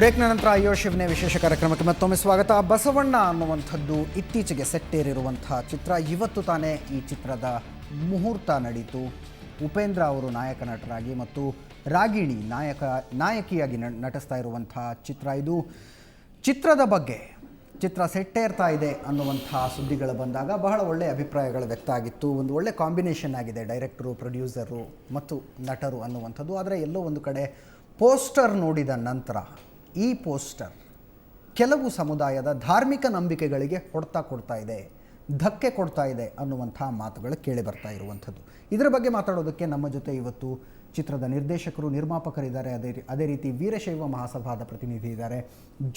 ಬ್ರೇಕ್ನ ನಂತರ ಅಯ್ಯೋ ಶಿವನೇ ವಿಶೇಷ ಕಾರ್ಯಕ್ರಮಕ್ಕೆ ಮತ್ತೊಮ್ಮೆ ಸ್ವಾಗತ. ಬಸವಣ್ಣ ಅನ್ನುವಂಥದ್ದು ಇತ್ತೀಚೆಗೆ ಸೆಟ್ಟೇರಿರುವಂಥ ಚಿತ್ರ. ಇವತ್ತು ತಾನೇ ಈ ಚಿತ್ರದ ಮುಹೂರ್ತ ನಡೀತು. ಉಪೇಂದ್ರ ಅವರು ನಾಯಕ ನಟರಾಗಿ ಮತ್ತು ರಾಗಿಣಿ ನಾಯಕಿಯಾಗಿ ನಟಿಸ್ತಾ ಇರುವಂಥ ಚಿತ್ರ ಇದು. ಚಿತ್ರದ ಬಗ್ಗೆ ಚಿತ್ರ ಸೆಟ್ಟೇರ್ತಾ ಇದೆ ಅನ್ನುವಂಥ ಸುದ್ದಿಗಳು ಬಂದಾಗ ಬಹಳ ಒಳ್ಳೆಯ ಅಭಿಪ್ರಾಯಗಳು ವ್ಯಕ್ತ ಆಗಿತ್ತು. ಒಂದು ಒಳ್ಳೆ ಕಾಂಬಿನೇಷನ್ ಆಗಿದೆ ಡೈರೆಕ್ಟರು, ಪ್ರೊಡ್ಯೂಸರು ಮತ್ತು ನಟರು ಅನ್ನುವಂಥದ್ದು. ಆದರೆ ಎಲ್ಲೋ ಒಂದು ಕಡೆ ಪೋಸ್ಟರ್ ನೋಡಿದ ನಂತರ ಈ ಪೋಸ್ಟರ್ ಕೆಲವು ಸಮುದಾಯದ ಧಾರ್ಮಿಕ ನಂಬಿಕೆಗಳಿಗೆ ಹೊಡೆತ ಕೊಡ್ತಾ ಇದೆ, ಧಕ್ಕೆ ಕೊಡ್ತಾ ಇದೆ ಅನ್ನುವಂಥ ಮಾತುಗಳು ಕೇಳಿ ಬರ್ತಾ ಇರುವಂಥದ್ದು. ಇದರ ಬಗ್ಗೆ ಮಾತಾಡೋದಕ್ಕೆ ನಮ್ಮ ಜೊತೆ ಇವತ್ತು ಚಿತ್ರದ ನಿರ್ದೇಶಕರು, ನಿರ್ಮಾಪಕರಿದ್ದಾರೆ, ಅದೇ ರೀತಿ ವೀರಶೈವ ಮಹಾಸಭಾದ ಪ್ರತಿನಿಧಿ ಇದ್ದಾರೆ,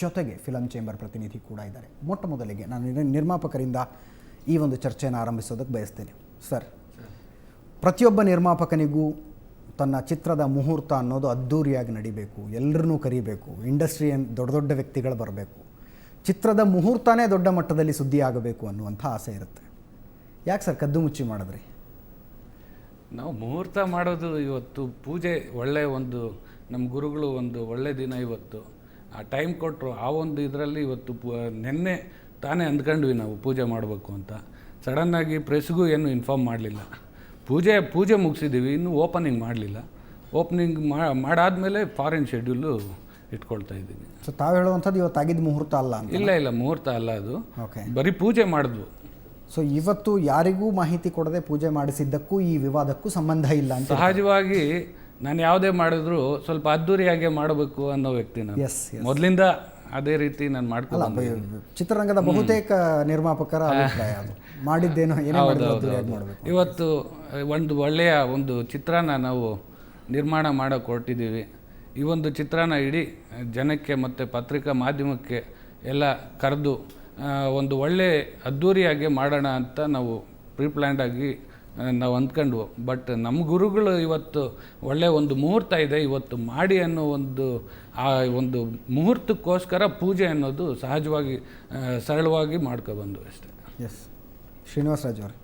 ಜೊತೆಗೆ ಫಿಲಂ ಚೇಂಬರ್ ಪ್ರತಿನಿಧಿ ಕೂಡ ಇದ್ದಾರೆ. ಮೊಟ್ಟ ಮೊದಲಿಗೆ ನಾನು ನಿರ್ಮಾಪಕರಿಂದ ಈ ಒಂದು ಚರ್ಚೆಯನ್ನು ಆರಂಭಿಸೋದಕ್ಕೆ ಬಯಸ್ತೇನೆ. ಸರ್, ಪ್ರತಿಯೊಬ್ಬ ನಿರ್ಮಾಪಕನಿಗೂ ತನ್ನ ಚಿತ್ರದ ಮುಹೂರ್ತ ಅನ್ನೋದು ಅದ್ಧೂರಿಯಾಗಿ ನಡಿಬೇಕು, ಎಲ್ಲರನ್ನೂ ಕರಿಬೇಕು, ಇಂಡಸ್ಟ್ರಿಯ ದೊಡ್ಡ ದೊಡ್ಡ ವ್ಯಕ್ತಿಗಳು ಬರಬೇಕು, ಚಿತ್ರದ ಮುಹೂರ್ತನೇ ದೊಡ್ಡ ಮಟ್ಟದಲ್ಲಿ ಸುದ್ದಿ ಆಗಬೇಕು ಅನ್ನುವಂಥ ಆಸೆ ಇರುತ್ತೆ. ಯಾಕೆ ಸರ್ ಕದ್ದು ಮುಚ್ಚಿ ಮಾಡಿದ್ರಿ? ನಾವು ಮುಹೂರ್ತ ಮಾಡೋದು ಇವತ್ತು ಪೂಜೆ, ಒಳ್ಳೆಯ ಒಂದು ನಮ್ಮ ಗುರುಗಳು ಒಂದು ಒಳ್ಳೆ ದಿನ ಇವತ್ತು ಆ ಟೈಮ್ ಕೊಟ್ಟರು. ಆ ಒಂದು ಇದರಲ್ಲಿ ಇವತ್ತು ನಿನ್ನೆ ತಾನೇ ಅಂದ್ಕೊಂಡ್ವಿ ನಾವು ಪೂಜೆ ಮಾಡಬೇಕು ಅಂತ. ಸಡನ್ನಾಗಿ ಪ್ರೆಸ್ಗೂ ಏನು ಇನ್ಫಾರ್ಮ್ ಮಾಡಲಿಲ್ಲ. ಪೂಜೆ ಮುಗಿಸಿದ್ದೀವಿ, ಇನ್ನೂ ಓಪನಿಂಗ್ ಮಾಡಲಿಲ್ಲ. ಓಪನಿಂಗ್ ಮಾಡಾದ್ಮೇಲೆ ಫಾರಿನ್ ಶೆಡ್ಯೂಲು ಇಟ್ಕೊಳ್ತಾ ಇದ್ದೀನಿ. ಸೊ ತಾವು ಹೇಳುವಂಥದ್ದು ಇವತ್ತು ಆಗಿದ್ದ ಮುಹೂರ್ತ ಅಲ್ಲ? ಇಲ್ಲ, ಮುಹೂರ್ತ ಅಲ್ಲ, ಅದು ಬರೀ ಪೂಜೆ ಮಾಡಿದ್ವು. ಸೊ ಇವತ್ತು ಯಾರಿಗೂ ಮಾಹಿತಿ ಕೊಡದೆ ಪೂಜೆ ಮಾಡಿಸಿದ್ದಕ್ಕೂ ಈ ವಿವಾದಕ್ಕೂ ಸಂಬಂಧ ಇಲ್ಲ ಅಂತ? ಸಹಜವಾಗಿ ನಾನು ಯಾವುದೇ ಮಾಡಿದ್ರು ಸ್ವಲ್ಪ ಅದ್ದೂರಿಯಾಗೆ ಮಾಡಬೇಕು ಅನ್ನೋ ವ್ಯಕ್ತಿ ನಾನು. ಮೊದಲಿಂದ ಅದೇ ರೀತಿ ನಾನು ಮಾಡ್ಕೊಳ್ಳ. ಚಿತ್ರರಂಗದ ಬಹುತೇಕ ನಿರ್ಮಾಪಕರ ಅಭಿಪ್ರಾಯ ಅದು. ಮಾಡಿದ್ದೇನೋ ಇವತ್ತು ಒಂದು ಒಳ್ಳೆಯ ಒಂದು ಚಿತ್ರನ ನಾವು ನಿರ್ಮಾಣ ಮಾಡೋಕೆ ಹೊರಟಿದ್ದೀವಿ. ಈ ಒಂದು ಚಿತ್ರನ ಇಡೀ ಜನಕ್ಕೆ ಮತ್ತು ಪತ್ರಿಕಾ ಮಾಧ್ಯಮಕ್ಕೆ ಎಲ್ಲ ಕರೆದು ಒಂದು ಒಳ್ಳೆ ಅದ್ಧೂರಿಯಾಗಿ ಮಾಡೋಣ ಅಂತ ನಾವು ಪ್ರೀಪ್ಲ್ಯಾಂಡಾಗಿ ನಾವು ಅಂದ್ಕೊಂಡ್ವು. ಬಟ್ ನಮ್ಮ ಗುರುಗಳು ಇವತ್ತು ಒಳ್ಳೆಯ ಒಂದು ಮುಹೂರ್ತ ಇದೆ, ಇವತ್ತು ಮಾಡಿ ಅನ್ನೋ ಆ ಒಂದು ಮುಹೂರ್ತಕ್ಕೋಸ್ಕರ ಪೂಜೆ ಅನ್ನೋದು ಸಹಜವಾಗಿ ಸರಳವಾಗಿ ಮಾಡ್ಕೊಬಂದು ಅಷ್ಟೇ. ಎಸ್, ಶ್ರೀನಿವಾಸ ರಾಜ್ ಅವರು,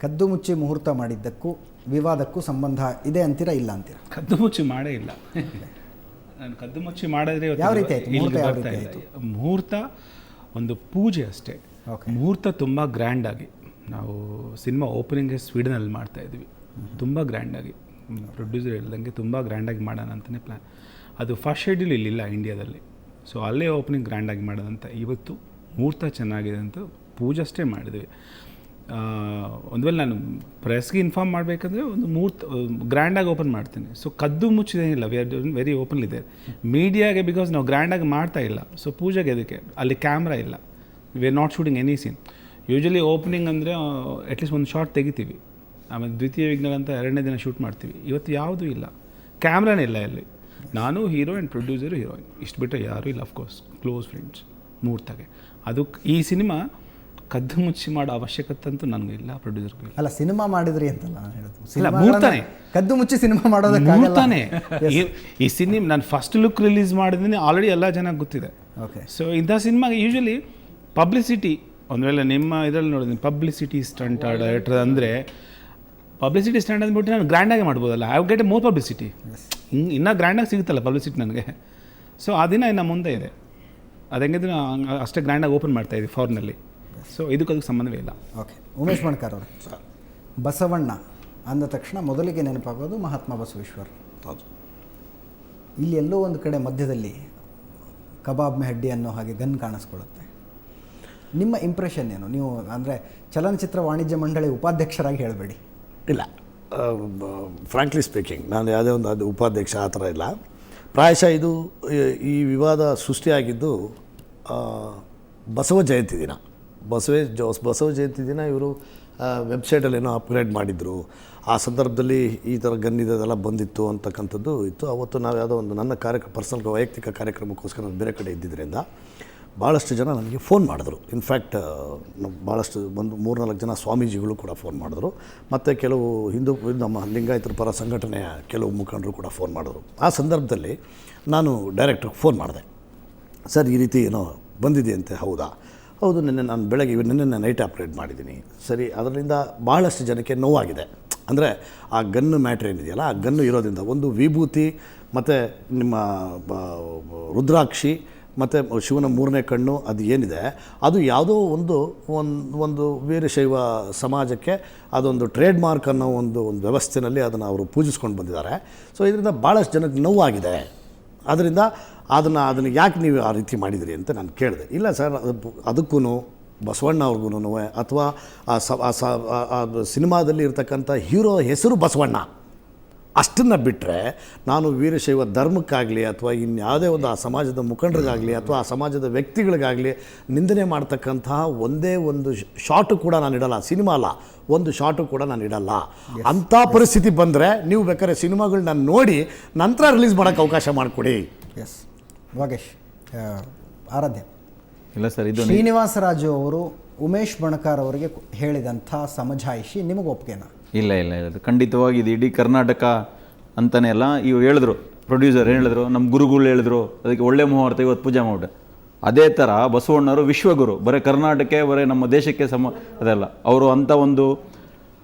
ಕದ್ದು ಮುಚ್ಚಿ ಮುಹೂರ್ತ ಮಾಡಿದ್ದಕ್ಕೂ ವಿವಾದಕ್ಕೂ ಸಂಬಂಧ ಇದೆ ಅಂತೀರಾ, ಇಲ್ಲ ಅಂತೀರಾ? ಕದ್ದು ಮುಚ್ಚಿ ಮಾಡೇ ಇಲ್ಲ. ನಾನು ಕದ್ದು ಮುಚ್ಚಿ ಮಾಡಿದ್ರೆ ಯಾವ ರೀತಿ ಆಯಿತು? ಮುಹೂರ್ತ ಒಂದು ಪೂಜೆ ಅಷ್ಟೇ. ಮುಹೂರ್ತ ತುಂಬ ಗ್ರ್ಯಾಂಡಾಗಿ ನಾವು ಸಿನಿಮಾ ಓಪನಿಂಗ್ಗೆ ಸ್ವೀಡನಲ್ಲಿ ಮಾಡ್ತಾಯಿದ್ವಿ. ತುಂಬ ಗ್ರ್ಯಾಂಡಾಗಿ ಪ್ರೊಡ್ಯೂಸರ್ ಹೇಳ್ದಂಗೆ ತುಂಬ ಗ್ರ್ಯಾಂಡಾಗಿ ಮಾಡೋಣ ಅಂತಲೇ ಪ್ಲ್ಯಾನ್. ಅದು ಫಸ್ಟ್ ಶೆಡ್ಯೂಲ್ ಇಲ್ಲಿಲ್ಲ ಇಂಡಿಯಾದಲ್ಲಿ. ಸೊ ಅಲ್ಲೇ ಓಪನಿಂಗ್ ಗ್ರ್ಯಾಂಡಾಗಿ ಮಾಡೋದಂತ. ಇವತ್ತು ಮುಹೂರ್ತ ಚೆನ್ನಾಗಿದೆ ಅಂತ ಪೂಜೆ ಅಷ್ಟೇ ಮಾಡಿದ್ವಿ. ಒಂದು ವೇಳೆ ನಾನು ಪ್ರೆಸ್ಗೆ ಇನ್ಫಾರ್ಮ್ ಮಾಡಬೇಕಂದ್ರೆ ಒಂದು ಮುಹೂರ್ತ ಗ್ರ್ಯಾಂಡಾಗಿ ಓಪನ್ ಮಾಡ್ತೀನಿ. ಸೊ ಕದ್ದು ಮುಚ್ಚಿದೇನಿಲ್ಲ, we are doing very open ಇದೆ. ಮೀಡಿಯಾಗೆ ಬಿಕಾಸ್ ನಾವು ಗ್ರ್ಯಾಂಡಾಗಿ ಮಾಡ್ತಾ ಇಲ್ಲ. ಸೊ ಪೂಜೆಗೆ ಅದಕ್ಕೆ ಅಲ್ಲಿ ಕ್ಯಾಮ್ರಾ ಇಲ್ಲ, we are not shooting any scene. Usually opening ಅಂದರೆ ಅಟ್ಲೀಸ್ಟ್ ಒಂದು ಶಾರ್ಟ್ ತೆಗಿತೀವಿ, ಆಮೇಲೆ ದ್ವಿತೀಯ ವಿಘ್ನ ಅಂತ 2ನೇ ದಿನ ಶೂಟ್ ಮಾಡ್ತೀವಿ. ಇವತ್ತು ಯಾವುದೂ ಇಲ್ಲ, ಕ್ಯಾಮ್ರಾನೇ ಇಲ್ಲ ಇಲ್ಲಿ. ನಾನು ಹೀರೋ ಆ್ಯಂಡ್ ಪ್ರೊಡ್ಯೂಸರು ಹೀರೋಯಿನ್, ಇಷ್ಟು ಬಿಟ್ಟರೆ ಯಾರೂ ಇಲ್ಲ. ಅಫ್ಕೋರ್ಸ್ ಕ್ಲೋಸ್ ಫ್ರೆಂಡ್ಸ್ ಮುಹೂರ್ತಾಗೆ. ಅದು ಈ ಸಿನಿಮಾ ಕದ್ದು ಮುಚ್ಚಿ ಮಾಡೋ ಅವಶ್ಯಕತೆ ಅಂತೂ ನನಗೂ ಇಲ್ಲ, ಪ್ರೊಡ್ಯೂಸರ್ಗೂ ಇಲ್ಲ. ಅಲ್ಲ, ಸಿನಿಮಾ ಮಾಡಿದ್ರಿ ಅಂತಲ್ಲ ನಾನು ಹೇಳೋದು. ಇಲ್ಲ, ಮುಹೂರ್ತನೇ. ಕದ್ದು ಮುಚ್ಚಿ ಸಿನಿಮಾ ಮಾಡೋದಕ್ಕೆ ಮುಹೂರ್ತನೇ. ಈ ಸಿನಿಮಾ ನಾನು ಫಸ್ಟ್ ಲುಕ್ ರಿಲೀಸ್ ಮಾಡಿದ್ದೀನಿ, ಆಲ್ರೆಡಿ ಎಲ್ಲ ಜನ ಗೊತ್ತಿದೆ. ಓಕೆ. ಸೊ ಇಂಥ ಸಿನಿಮಾಗೆ ಯೂಶ್ವಲಿ ಪಬ್ಲಿಸಿಟಿ, ಒಂದು ವೇಳೆ ನಿಮ್ಮ ಇದರಲ್ಲಿ ನೋಡಿದ್ದೀನಿ ಪಬ್ಲಿಸಿಟಿ ಸ್ಟಂಟ್ ಡೈರೆಕ್ಟರ್ ಅಂದರೆ ಪಬ್ಲಿಸಿಟಿ ಸ್ಟಂಟ್ ಅಂದ್ಬಿಟ್ಟು ನಾನು ಗ್ರ್ಯಾಂಡಾಗಿ ಮಾಡ್ಬೋದಲ್ಲ. I get A more publicity. ಇನ್ನೂ ಗ್ರ್ಯಾಂಡಾಗಿ ಸಿಗುತ್ತಲ್ಲ ಪಬ್ಲಿಸಿಟಿ ನನಗೆ. ಸೊ ಆ ದಿನ ಇನ್ನು ಮುಂದೆ ಇದೆ. ಅದು ಹೆಂಗಿದ್ರೆ ಅಷ್ಟೇ ಗ್ರ್ಯಾಂಡಾಗಿ ಓಪನ್ ಮಾಡ್ತಾಯಿದ್ವಿ ಫಾರ್ನಲ್ಲಿ. ಸೊ ಇದಕ್ಕೆ ಸಂಬಂಧವೇ ಇಲ್ಲ. ಓಕೆ. ಉಮೇಶ್ ಮಣ್ಕರ್ ಅವರು, ಬಸವಣ್ಣ ಅಂದ ತಕ್ಷಣ ಮೊದಲಿಗೆ ನೆನಪಾಗೋದು ಮಹಾತ್ಮ ಬಸವೇಶ್ವರ್. ಹೌದು. ಇಲ್ಲಿ ಎಲ್ಲೋ ಒಂದು ಕಡೆ ಮಧ್ಯದಲ್ಲಿ ಕಬಾಬ್ ಮೆಹಡ್ಡಿ ಅನ್ನೋ ಹಾಗೆ ಗನ್ ಕಾಣಿಸ್ಕೊಳ್ಳುತ್ತೆ. ನಿಮ್ಮ ಇಂಪ್ರೆಷನ್ ಏನು? ನೀವು ಅಂದರೆ ಚಲನಚಿತ್ರ ವಾಣಿಜ್ಯ ಮಂಡಳಿ ಉಪಾಧ್ಯಕ್ಷರಾಗಿ ಹೇಳಬೇಡಿ. ಇಲ್ಲ, ಫ್ರಾಂಕ್ಲಿ ಸ್ಪೀಕಿಂಗ್ ನಾನು ಯಾವುದೇ ಒಂದು ಅದು ಉಪಾಧ್ಯಕ್ಷ ಆ ಥರ ಇಲ್ಲ. ಪ್ರಾಯಶಃ ಇದು ಈ ವಿವಾದ ಸೃಷ್ಟಿಯಾಗಿದ್ದು ಬಸವ ಜಯಂತಿ ದಿನ. ಬಸವ ಜಯಂತಿ ದಿನ ಇವರು ವೆಬ್ಸೈಟಲ್ಲಿ ಏನೋ ಅಪ್ಗ್ರೇಡ್ ಮಾಡಿದರು. ಆ ಸಂದರ್ಭದಲ್ಲಿ ಈ ಥರ ಗನ್ನಿದೆಲ್ಲ ಬಂದಿತ್ತು ಅಂತಕ್ಕಂಥದ್ದು ಇತ್ತು. ಅವತ್ತು ನಾವು ಯಾವುದೋ ಒಂದು ನನ್ನ ಪರ್ಸನಲ್ ವೈಯಕ್ತಿಕ ಕಾರ್ಯಕ್ರಮಕ್ಕೋಸ್ಕರ ನಾನು ಬೇರೆ ಕಡೆ ಇದ್ದಿದ್ದರಿಂದ ಭಾಳಷ್ಟು ಜನ ನನಗೆ ಫೋನ್ ಮಾಡಿದ್ರು. ಇನ್ಫ್ಯಾಕ್ಟ್ ಭಾಳಷ್ಟು ಒಂದು 3-4 ಜನ ಸ್ವಾಮೀಜಿಗಳು ಕೂಡ ಫೋನ್ ಮಾಡಿದ್ರು. ಮತ್ತು ಕೆಲವು ನಮ್ಮ ಲಿಂಗಾಯತರ ಪರ ಸಂಘಟನೆಯ ಕೆಲವು ಮುಖಂಡರು ಕೂಡ ಫೋನ್ ಮಾಡಿದ್ರು. ಆ ಸಂದರ್ಭದಲ್ಲಿ ನಾನು ಡೈರೆಕ್ಟ್ರಿಗೆ ಫೋನ್ ಮಾಡಿದೆ. ಸರ್, ಈ ರೀತಿ ಏನೋ ಬಂದಿದೆಯಂತೆ. ಹೌದಾ? ಹೌದು, ನಿನ್ನೆ ನಾನು ನೈಟ್ ಆಪ್ರೇಟ್ ಮಾಡಿದ್ದೀನಿ. ಸರಿ, ಅದರಿಂದ ಭಾಳಷ್ಟು ಜನಕ್ಕೆ ನೋವಾಗಿದೆ. ಅಂದರೆ ಆ ಗನ್ನು ಮ್ಯಾಟ್ರ್ ಏನಿದೆಯಲ್ಲ, ಆ ಗನ್ನು ಇರೋದ್ರಿಂದ ಒಂದು ವಿಭೂತಿ ಮತ್ತು ನಿಮ್ಮ ರುದ್ರಾಕ್ಷಿ ಮತ್ತು ಶಿವನ 3ನೇ ಕಣ್ಣು ಅದು ಏನಿದೆ, ಅದು ಯಾವುದೋ ಒಂದು ವೀರಶೈವ ಸಮಾಜಕ್ಕೆ ಅದೊಂದು ಟ್ರೇಡ್ ಮಾರ್ಕ್ ಅನ್ನೋ ಒಂದು ವ್ಯವಸ್ಥೆಯಲ್ಲಿ ಅದನ್ನು ಅವರು ಪೂಜಿಸ್ಕೊಂಡು ಬಂದಿದ್ದಾರೆ. ಸೊ ಇದರಿಂದ ಭಾಳಷ್ಟು ಜನಕ್ಕೆ ನೋವಾಗಿದೆ. ಅದರಿಂದ ಅದನ್ನು ಯಾಕೆ ನೀವು ಆ ರೀತಿ ಮಾಡಿದಿರಿ ಅಂತ ನಾನು ಕೇಳಿದೆ. ಇಲ್ಲ ಸರ್, ಅದಕ್ಕೂ ಬಸವಣ್ಣ ಅವ್ರಿಗೂ ಅಥವಾ ಆ ಸಿನಿಮಾದಲ್ಲಿ ಇರ್ತಕ್ಕಂಥ ಹೀರೋ ಹೆಸರು ಬಸವಣ್ಣ, ಅಷ್ಟನ್ನು ಬಿಟ್ಟರೆ ನಾನು ವೀರಶೈವ ಧರ್ಮಕ್ಕಾಗಲಿ ಅಥವಾ ಇನ್ಯಾವುದೇ ಒಂದು ಆ ಸಮಾಜದ ಮುಖಂಡರಿಗಾಗಲಿ ಅಥವಾ ಆ ಸಮಾಜದ ವ್ಯಕ್ತಿಗಳಿಗಾಗಲಿ ನಿಂದನೆ ಮಾಡ್ತಕ್ಕಂತಹ ಒಂದೇ ಒಂದು ಶಾಟು ಕೂಡ ನಾನು ಇಡಲ್ಲ. ಸಿನಿಮಾ ಅಲ್ಲ, ಒಂದು ಶಾಟು ಕೂಡ ನಾನು ಇಡಲ್ಲ. ಅಂಥ ಪರಿಸ್ಥಿತಿ ಬಂದರೆ ನೀವು ಬೇಕಾದ್ರೆ ಸಿನಿಮಾಗಳನ್ನ ನೋಡಿ ನಂತರ ರಿಲೀಸ್ ಮಾಡೋಕ್ಕೆ ಅವಕಾಶ ಮಾಡಿಕೊಡಿ. ಎಸ್ ವಾಗೇಶ್. ಆರಾಧ್ಯ. ಇಲ್ಲ ಸರ್, ಇದು ಶ್ರೀನಿವಾಸರಾಜು ಅವರು ಉಮೇಶ್ ಬಣಕಾರ್ ಅವರಿಗೆ ಹೇಳಿದಂಥ ಸಮಜಾಯಿಷಿ ನಿಮಗೆ ಒಪ್ಪಿಗೆನಾ? ಇಲ್ಲ ಇಲ್ಲ ಇಲ್ಲ, ಖಂಡಿತವಾಗಿ ಇದು ಇಡೀ ಕರ್ನಾಟಕ ಅಂತಲೇ ಅಲ್ಲ. ಇವ್ರು ಹೇಳಿದ್ರು, ಪ್ರೊಡ್ಯೂಸರ್ ಹೇಳಿದ್ರು, ನಮ್ಮ ಗುರುಗಳು ಹೇಳಿದ್ರು, ಅದಕ್ಕೆ ಒಳ್ಳೆ ಮುಹೂರ್ತ ಇವತ್ತು ಪೂಜೆ ಮಾಡ್ಬಿಟ್ಟೆ. ಅದೇ ಥರ ಬಸವಣ್ಣವರು ವಿಶ್ವಗುರು, ಬರೀ ಕರ್ನಾಟಕಕ್ಕೆ ಬರೀ ನಮ್ಮ ದೇಶಕ್ಕೆ ಅದಲ್ಲ. ಅವರು ಅಂಥ ಒಂದು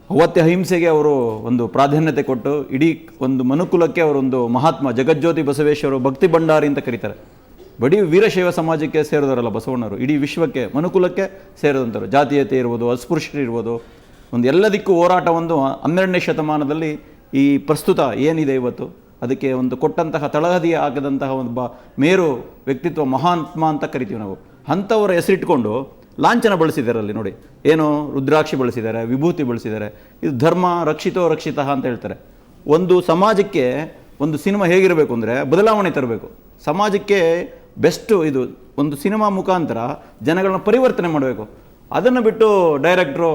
ಅವತ್ಯ ಅಹಿಂಸೆಗೆ ಅವರು ಒಂದು ಪ್ರಾಧಾನ್ಯತೆ ಕೊಟ್ಟು ಇಡೀ ಒಂದು ಮನುಕುಲಕ್ಕೆ ಅವರೊಂದು ಮಹಾತ್ಮ ಜಗಜ್ಯೋತಿ ಬಸವೇಶ್ವರ ಭಕ್ತಿ ಭಂಡಾರಿ ಅಂತ ಕರೀತಾರೆ. ಬರೀ ವೀರಶೈವ ಸಮಾಜಕ್ಕೆ ಸೇರಿದವರಲ್ಲ ಬಸವಣ್ಣವರು, ಇಡೀ ವಿಶ್ವಕ್ಕೆ ಮನುಕುಲಕ್ಕೆ ಸೇರಿದಂಥವ್ರು. ಜಾತೀಯತೆ ಇರ್ಬೋದು, ಅಸ್ಪೃಶ್ಯರು ಇರ್ಬೋದು, ಒಂದು ಎಲ್ಲದಕ್ಕೂ ಹೋರಾಟ ಒಂದು 12ನೇ ಶತಮಾನದಲ್ಲಿ ಈ ಪ್ರಸ್ತುತ ಏನಿದೆ ಇವತ್ತು ಅದಕ್ಕೆ ಒಂದು ಕೊಟ್ಟಂತಹ ತಳಹದಿ ಆಗದಂತಹ ಒಬ್ಬ ಮೇರು ವ್ಯಕ್ತಿತ್ವ, ಮಹಾತ್ಮ ಅಂತ ಕರಿತೀವಿ ನಾವು. ಅಂಥವರ ಹೆಸರಿಟ್ಕೊಂಡು ಲಾಂಛನ ಬಳಸಿದ್ದಾರೆ ಅಲ್ಲಿ ನೋಡಿ. ಏನು ರುದ್ರಾಕ್ಷಿ ಬಳಸಿದ್ದಾರೆ, ವಿಭೂತಿ ಬಳಸಿದ್ದಾರೆ. ಇದು ಧರ್ಮ ರಕ್ಷಿತೋ ರಕ್ಷಿತ ಅಂತ ಹೇಳ್ತಾರೆ. ಒಂದು ಸಮಾಜಕ್ಕೆ ಒಂದು ಸಿನಿಮಾ ಹೇಗಿರಬೇಕು ಅಂದರೆ ಬದಲಾವಣೆ ತರಬೇಕು. ಸಮಾಜಕ್ಕೆ ಬೆಸ್ಟು ಇದು ಒಂದು ಸಿನಿಮಾ ಮುಖಾಂತರ ಜನಗಳನ್ನ ಪರಿವರ್ತನೆ ಮಾಡಬೇಕು. ಅದನ್ನು ಬಿಟ್ಟು ಡೈರೆಕ್ಟ್ರು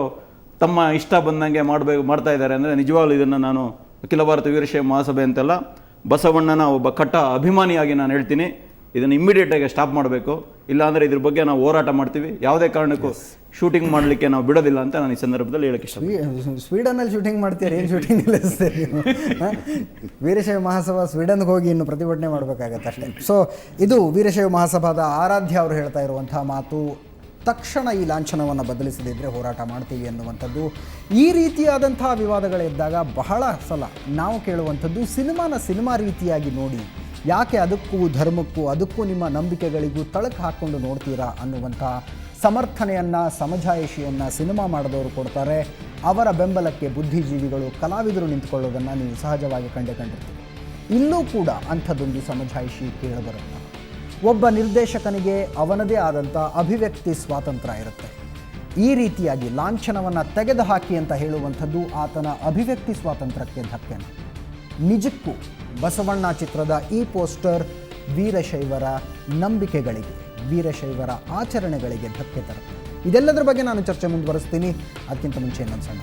ತಮ್ಮ ಇಷ್ಟ ಬಂದಂಗೆ ಮಾಡ್ತಾ ಇದ್ದಾರೆ ಅಂದರೆ ನಿಜವಾಗ್ಲೂ ಇದನ್ನು ನಾನು ಅಖಿಲ ಭಾರತ ವೀರಶೈವ ಮಹಾಸಭೆ ಅಂತೆಲ್ಲ ಬಸವಣ್ಣನ ಒಬ್ಬ ಕಟ್ಟ ಅಭಿಮಾನಿಯಾಗಿ ನಾನು ಹೇಳ್ತೀನಿ, ಇದನ್ನು ಇಮ್ಮಿಡಿಯೇಟಾಗಿ ಸ್ಟಾಪ್ ಮಾಡಬೇಕು. ಇಲ್ಲಾಂದರೆ ಇದ್ರ ಬಗ್ಗೆ ನಾವು ಹೋರಾಟ ಮಾಡ್ತೀವಿ. ಯಾವುದೇ ಕಾರಣಕ್ಕೂ ಶೂಟಿಂಗ್ ಮಾಡಲಿಕ್ಕೆ ನಾವು ಬಿಡೋದಿಲ್ಲ ಅಂತ ನಾನು ಈ ಸಂದರ್ಭದಲ್ಲಿ ಹೇಳಕ್ಕೆ ಇಷ್ಟ. ಸ್ವೀಡನಲ್ಲಿ ಶೂಟಿಂಗ್ ಮಾಡ್ತೀರಿ, ಏನು ಶೂಟಿಂಗ್ ನಿಲ್ಲಿಸ್ತೀರಿ? ವೀರಶೈವ ಮಹಾಸಭಾ ಸ್ವೀಡನ್ಗೆ ಹೋಗಿ ಇನ್ನು ಪ್ರತಿಭಟನೆ ಮಾಡಬೇಕಾಗತ್ತೆ ಅಷ್ಟೇ. ಸೊ ಇದು ವೀರಶೈವ ಮಹಾಸಭಾದ ಆರಾಧ್ಯ ಅವರು ಹೇಳ್ತಾ ಇರುವಂಥ ಮಾತು. ತಕ್ಷಣ ಈ ಲಾಂಛನವನ್ನು ಬದಲಿಸದಿದ್ದರೆ ಹೋರಾಟ ಮಾಡ್ತೀವಿ ಅನ್ನುವಂಥದ್ದು. ಈ ರೀತಿಯಾದಂಥ ವಿವಾದಗಳಿದ್ದಾಗ ಬಹಳ ಸಲ ನಾವು ಕೇಳುವಂಥದ್ದು, ಸಿನಿಮಾ ರೀತಿಯಾಗಿ ನೋಡಿ, ಯಾಕೆ ಅದಕ್ಕೂ ಧರ್ಮಕ್ಕೂ ಅದಕ್ಕೂ ನಿಮ್ಮ ನಂಬಿಕೆಗಳಿಗೂ ತಳಕು ಹಾಕ್ಕೊಂಡು ನೋಡ್ತೀರಾ ಅನ್ನುವಂಥ ಸಮರ್ಥನೆಯನ್ನು, ಸಮಜಾಯಿಷಿಯನ್ನು ಸಿನಿಮಾ ಮಾಡಿದವರು ಕೊಡ್ತಾರೆ. ಅವರ ಬೆಂಬಲಕ್ಕೆ ಬುದ್ಧಿಜೀವಿಗಳು, ಕಲಾವಿದರು ನಿಂತ್ಕೊಳ್ಳೋದನ್ನು ನೀವು ಸಹಜವಾಗಿ ಕಂಡಿರ್ತೀವಿ. ಇಲ್ಲೂ ಕೂಡ ಅಂಥದ್ದೊಂದು ಸಮಜಾಯಿಷಿ ಕೇಳಿಬರುತ್ತೆ. ಒಬ್ಬ ನಿರ್ದೇಶಕನಿಗೆ ಅವನದೇ ಆದಂಥ ಅಭಿವ್ಯಕ್ತಿ ಸ್ವಾತಂತ್ರ್ಯ ಇರುತ್ತೆ. ಈ ರೀತಿಯಾಗಿ ಲಾಂಛನವನ್ನು ತೆಗೆದುಹಾಕಿ ಅಂತ ಹೇಳುವಂಥದ್ದು ಆತನ ಅಭಿವ್ಯಕ್ತಿ ಸ್ವಾತಂತ್ರ್ಯಕ್ಕೆ ಧಕ್ಕೆನ. ನಿಜಕ್ಕೂ ಬಸವಣ್ಣ ಚಿತ್ರದ ಈ ಪೋಸ್ಟರ್ ವೀರಶೈವರ ನಂಬಿಕೆಗಳಿಗೆ, ವೀರಶೈವರ ಆಚರಣೆಗಳಿಗೆ ಧಕ್ಕೆ ತರುತ್ತೆ. ಇದೆಲ್ಲದರ ಬಗ್ಗೆ ನಾನು ಚರ್ಚೆ ಮುಂದುವರಿಸ್ತೀನಿ. ಅದಕ್ಕಿಂತ ಮುಂಚೆ ಇನ್ನೊಂದು ಸಣ್ಣ